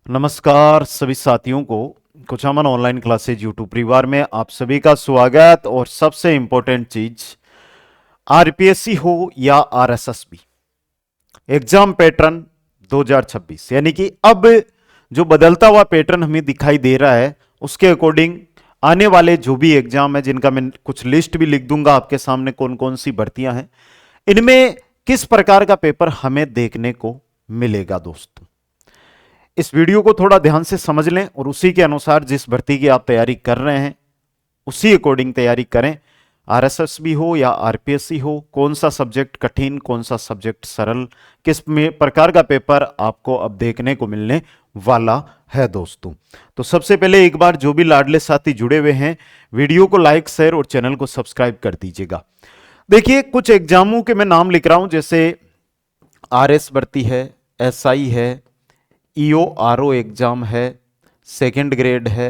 नमस्कार सभी साथियों को कुछ अमन ऑनलाइन क्लासेज यूट्यूब परिवार में आप सभी का स्वागत। और सबसे इंपॉर्टेंट चीज, आरपीएससी हो या आरएसएसबी, एग्जाम पैटर्न 2026 यानी कि अब जो बदलता हुआ पैटर्न हमें दिखाई दे रहा है उसके अकॉर्डिंग आने वाले जो भी एग्जाम है, जिनका मैं कुछ लिस्ट भी लिख दूंगा आपके सामने, कौन कौन सी भर्तियां हैं, इनमें किस प्रकार का पेपर हमें देखने को मिलेगा। दोस्तों, इस वीडियो को थोड़ा ध्यान से समझ लें और उसी के अनुसार जिस भर्ती की आप तैयारी कर रहे हैं उसी अकॉर्डिंग तैयारी करें। आरएसएसबी हो या आरपीएससी हो, कौन सा सब्जेक्ट कठिन, कौन सा सब्जेक्ट सरल, किस में प्रकार का पेपर आपको अब देखने को मिलने वाला है। दोस्तों, तो सबसे पहले एक बार जो भी लाडले साथी जुड़े हुए हैं, वीडियो को लाइक, शेयर और चैनल को सब्सक्राइब कर दीजिएगा। देखिए, कुछ एग्जामों के मैं नाम लिख रहा हूं, जैसे आरएस भर्ती है, एसआई है, ईओ आरओ एग्जाम है, सेकंड ग्रेड है,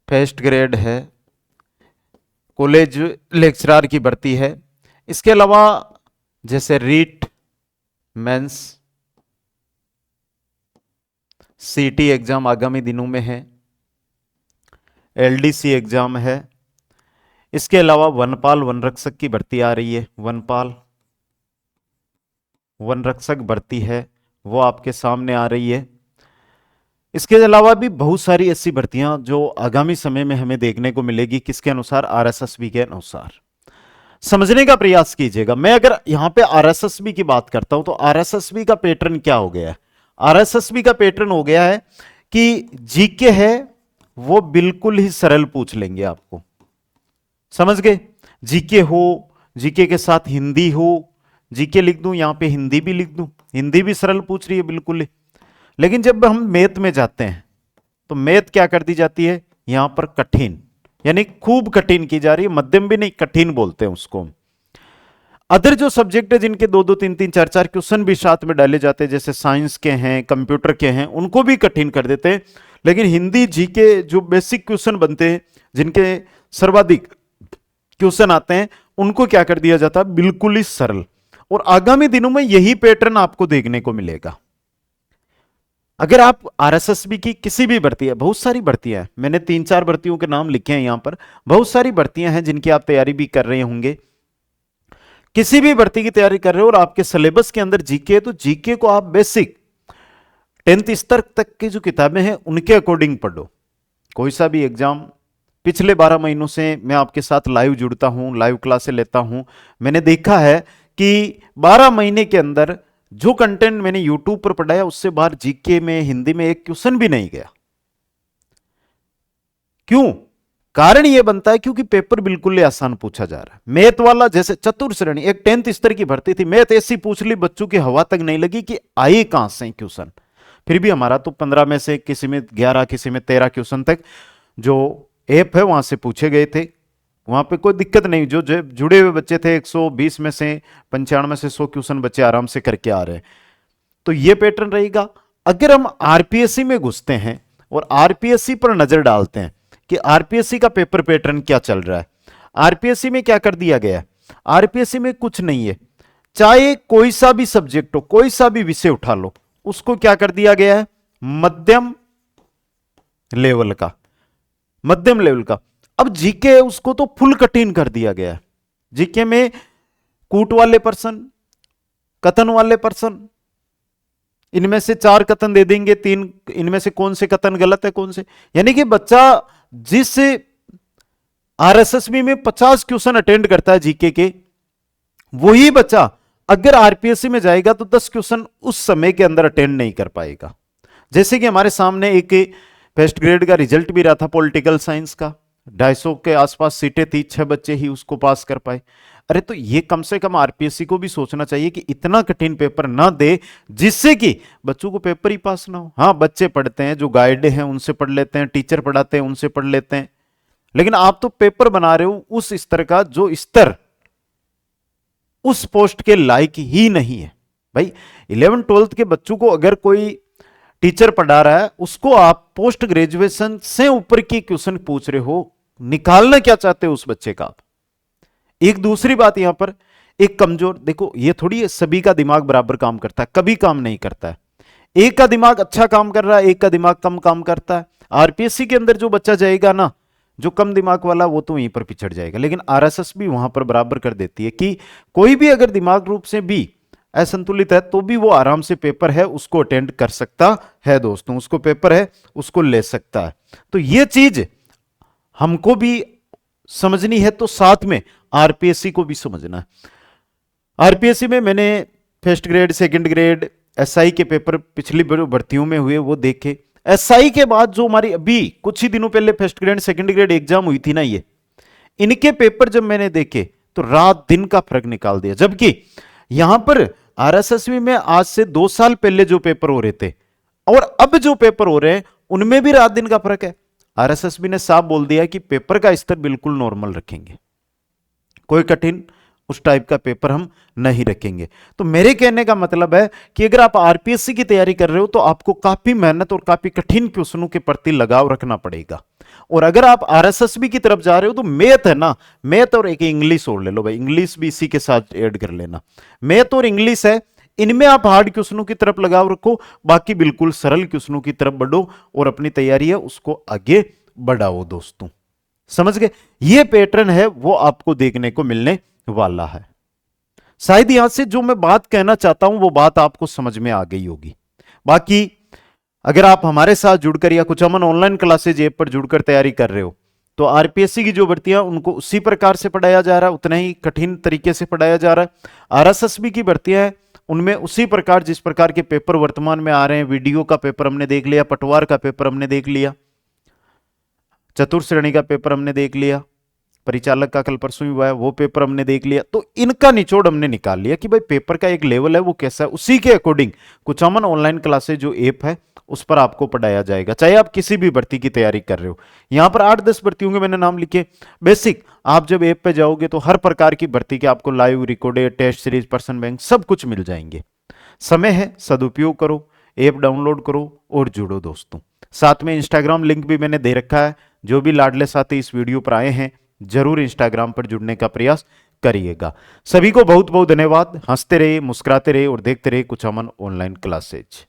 फर्स्ट ग्रेड है, कॉलेज लेक्चरर की भर्ती है। इसके अलावा जैसे रीट, मेंस, सीटी एग्जाम आगामी दिनों में है, एलडीसी एग्जाम है। इसके अलावा वनपाल वनरक्षक की भर्ती आ रही है, वनपाल वनरक्षक भर्ती है, वो आपके सामने आ रही है। इसके अलावा भी बहुत सारी ऐसी भर्तियां जो आगामी समय में हमें देखने को मिलेगी, किसके अनुसार, आरएसएसबी के अनुसार। समझने का प्रयास कीजिएगा। मैं अगर यहां पे आरएसएसबी की बात करता हूं तो आरएसएसबी का पैटर्न क्या हो गया है? आरएसएसबी का पैटर्न हो गया है कि जीके है वो बिल्कुल ही सरल पूछ लेंगे आपको, समझ गए? जीके हो, जीके के साथ हिंदी हो, जीके लिख दूं, यहां पे हिंदी भी लिख दूं, हिंदी भी सरल पूछ रही है बिल्कुल ही। लेकिन जब हम मैथ में जाते हैं तो मैथ क्या कर दी जाती है, यहां पर कठिन, यानी खूब कठिन की जा रही है, मध्यम भी नहीं, कठिन बोलते हैं उसको। अदर जो सब्जेक्ट है जिनके दो दो तीन तीन चार चार क्वेश्चन भी साथ में डाले जाते हैं, जैसे साइंस के हैं, कंप्यूटर के हैं, उनको भी कठिन कर देते हैं। लेकिन हिंदी, जीके जो बेसिक क्वेश्चन बनते हैं, जिनके सर्वाधिक क्वेश्चन आते हैं, उनको क्या कर दिया जाता है, बिल्कुल ही सरल। और आगामी दिनों में यही पैटर्न आपको देखने को मिलेगा। अगर आप आरएसएसबी की किसी भी भर्ती है, बहुत सारी भर्तियां हैं, मैंने 3-4 भर्तियों के नाम लिखे हैं यहां पर, बहुत सारी भर्तियां हैं जिनकी आप तैयारी भी कर रहे होंगे। किसी भी भर्ती की तैयारी कर रहे हो और आपके सिलेबस के अंदर जीके है, तो जीके को आप बेसिक 10th स्तर तक की जो किताबें हैं उनके अकॉर्डिंग पढ़ो। कोई सा भी एग्जाम, पिछले 12 महीनों से मैं आपके साथ लाइव जुड़ता हूं, लाइव क्लासें लेता हूं। मैंने देखा है कि 12 महीने के अंदर जो कंटेंट मैंने यूट्यूब पर पढ़ाया उससे बाहर जीके में, हिंदी में एक क्वेश्चन भी नहीं गया। क्यों? कारण यह बनता है क्योंकि पेपर बिल्कुल ही आसान पूछा जा रहा है। मैथ वाला, जैसे चतुर श्रेणी, एक 10th स्तर की भर्ती थी, मैथ ऐसी पूछ ली, बच्चों की हवा तक नहीं लगी कि आए कहां से क्वेश्चन। फिर भी हमारा तो 15 में से, किसी में 11, किसी में 13 क्वेश्चन तक जो ऐप है वहां से पूछे गए थे। वहां पे कोई दिक्कत नहीं, जो जुड़े हुए बच्चे थे 120 में से 95 से 100 क्वेश्चन बच्चे आराम से करके आ रहे हैं। तो ये पैटर्न रहेगा। अगर हम आरपीएससी में घुसते हैं और आरपीएससी पर नजर डालते हैं कि आरपीएससी का पेपर पैटर्न क्या चल रहा है, आरपीएससी में क्या कर दिया गया है? आरपीएससी में कुछ नहीं है, चाहे कोई सा भी सब्जेक्ट हो, कोई सा भी विषय उठा लो, उसको क्या कर दिया गया है, मध्यम लेवल का, मध्यम लेवल का। अब जीके है उसको तो फुल कठिन कर दिया गया है। जीके में कूट वाले प्रश्न, कथन वाले प्रश्न, इनमें से 4 कथन दे देंगे, 3 इनमें से कौन से कथन गलत है, कौन से, यानी कि बच्चा जिस आरएसएसबी में 50 क्वेश्चन अटेंड करता है जीके के, वही बच्चा अगर आरपीएससी में जाएगा तो 10 क्वेश्चन उस समय के अंदर अटेंड नहीं कर पाएगा। जैसे कि हमारे सामने एक फर्स्ट ग्रेड का रिजल्ट भी रहा था पॉलिटिकल साइंस का, 250 के आसपास सीटें थी, 6 बच्चे ही उसको पास कर पाए। अरे तो ये कम से कम आरपीएससी को भी सोचना चाहिए कि इतना कठिन पेपर ना दे जिससे कि बच्चों को पेपर ही पास ना हो। हाँ, बच्चे पढ़ते हैं, जो गाइड हैं उनसे पढ़ लेते हैं, टीचर पढ़ाते हैं उनसे पढ़ लेते हैं, लेकिन आप तो पेपर बना रहे हो उस स्तर का जो स्तर उस पोस्ट के लायक ही नहीं है। भाई 11th 12th के बच्चों को अगर कोई टीचर पढ़ा रहा है, उसको आप पोस्ट ग्रेजुएशन से ऊपर की क्वेश्चन पूछ रहे हो, निकालना क्या चाहते हो उस बच्चे का आप? एक दूसरी बात यहां पर, एक कमजोर, देखो ये थोड़ी सभी का दिमाग बराबर काम करता है, कभी काम नहीं करता है। एक का दिमाग अच्छा काम कर रहा है, एक का दिमाग कम काम करता है। आरपीएससी के अंदर जो बच्चा जाएगा ना, जो कम दिमाग वाला, वो तो वहीं पर पिछड़ जाएगा। लेकिन आरएसएस भी वहां पर बराबर कर देती है कि कोई भी अगर दिमाग रूप से भी असंतुलित है तो भी वो आराम से पेपर है उसको अटेंड कर सकता है दोस्तों, उसको पेपर है उसको ले सकता है। तो ये चीज हमको भी समझनी है, तो साथ में आरपीएससी को भी समझना है। आरपीएससी में मैंने first grade, second grade, SI के पेपर पिछली भर्तियों में हुए वो देखे। एसआई के बाद जो हमारी अभी कुछ ही दिनों पहले first grade second grade exam हुई थी ना, ये इनके पेपर जब मैंने देखे तो रात दिन का फर्क निकाल दिया। जबकि यहां पर आरएसएसबी में आज से 2 साल पहले जो पेपर हो रहे थे और अब जो पेपर हो रहे हैं उनमें भी रात दिन का फर्क है। आरएसएसबी ने साफ बोल दिया कि पेपर का स्तर बिल्कुल नॉर्मल रखेंगे, कोई कठिन उस टाइप का पेपर हम नहीं रखेंगे। तो मेरे कहने का मतलब है कि अगर आप आरपीएससी की तैयारी कर रहे हो तो आपको काफी मेहनत और काफी कठिन क्वेश्चनों के प्रति लगाव रखना पड़ेगा। और अगर आप आरएसएसबी की तरफ जा रहे हो तो मैथ है ना, मैथ और एक इंग्लिश और ले लो भाई, इंग्लिश भी इसी के साथ ऐड कर लेना। मैथ और इंग्लिश है, इनमें आप हार्ड क्वेश्चनों की तरफ लगाव रखो, बाकी बिल्कुल सरल क्वेश्चनों की तरफ बढ़ो और अपनी तैयारी है उसको आगे बढ़ाओ दोस्तों। समझ गए? ये पैटर्न है वो आपको देखने को मिलने वाला है। शायद यहां से जो मैं बात कहना चाहता हूं वो बात आपको समझ में आ गई होगी। बाकी अगर आप हमारे साथ जुड़कर या कुछ अमन ऑनलाइन क्लासेज ऐप पर जुड़कर तैयारी कर रहे हो तो आरपीएससी की जो भर्तियां उनको उसी प्रकार से पढ़ाया जा रहा है, उतना ही कठिन तरीके से पढ़ाया जा रहा है। आरएसएसबी की भर्तियां हैं उनमें उसी प्रकार जिस प्रकार के पेपर वर्तमान में आ रहे हैं, वीडियो का पेपर हमने देख लिया, पटवार का पेपर हमने देख लिया, चतुर्थ श्रेणी का पेपर हमने देख लिया, परिचालक का कल परसों ही हुआ है वो पेपर हमने देख लिया। तो इनका निचोड़ हमने निकाल लिया कि भाई पेपर का एक लेवल है वो कैसा है, उसी के अकॉर्डिंग कुछ अमन ऑनलाइन क्लासेज जो ऐप है उस पर आपको पढ़ाया जाएगा, चाहे आप किसी भी भर्ती की तैयारी कर रहे हो। यहां पर 8-10 भर्तियों के मैंने नाम लिखे बेसिक। आप जब ऐप पे जाओगे तो हर प्रकार की भर्ती के आपको live, recorded, test series, person bank सब कुछ मिल जाएंगे। समय है, सदुपयोग करो, ऐप डाउनलोड करो और जुड़ो दोस्तों। साथ में इंस्टाग्राम लिंक भी मैंने दे रखा है, जो भी लाडले साथी इस वीडियो पर आए हैं जरूर इंस्टाग्राम पर जुड़ने का प्रयास करिएगा। सभी को बहुत बहुत धन्यवाद। हंसते रहिए, मुस्कुराते रहिए और देखते रहिए कुछ अमन ऑनलाइन क्लासेज।